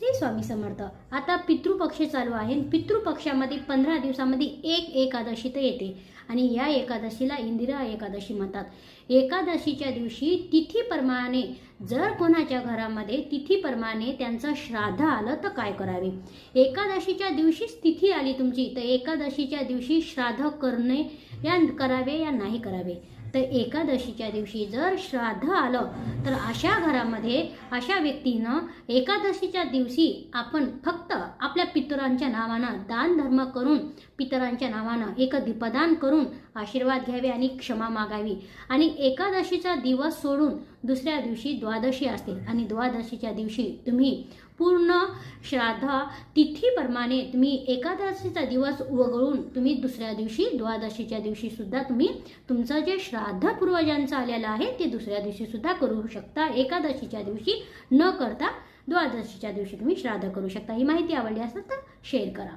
श्री स्वामी समर्थ. आता पितृपक्ष चालू आहे. पितृपक्षामध्ये 15 दिवसामध्ये एक एकादशी तर येते आणि या एकादशीला इंदिरा एकादशी म्हणतात. एकादशीच्या दिवशी तिथीप्रमाणे जर कोणाच्या घरामध्ये तिथीप्रमाणे त्यांचं श्राद्ध आलं तर काय करावे. एकादशीच्या दिवशीच तिथी आली तुमची तर एकादशीच्या दिवशी श्राद्ध करणे करावे या नाही करावे. तर एकादशीच्या दिवशी जर श्राद्ध आलं तर अशा घरामध्ये अशा व्यक्तीनं एकादशीच्या दिवशी आपण फक्त आपल्या पितरांच्या नावानं दान धर्म करून पितरांच्या नावानं एक दीपदान करून आशीर्वाद घ्यावे आणि क्षमा मागावी. आणि एकादशीचा दिवस सोडून दुसऱ्या दिवशी द्वादशी असते आणि द्वादशीच्या दिवशी तुम्ही पूर्ण श्राद्ध तिथीप्रमाणे तुम्ही एकादशीचा दिवस वगळून तुम्ही दुसऱ्या दिवशी द्वादशीच्या दिवशी सुद्धा तुम्ही तुमचं जे श्राद्ध पूर्वजांचं आलेलं आहे ते दुसऱ्या दिवशी सुद्धा करू शकता. एकादशीच्या दिवशी न करता द्वादशीच्या दिवशी तुम्ही श्राद्ध करू शकता. ही माहिती आवडली असेल तर शेअर करा.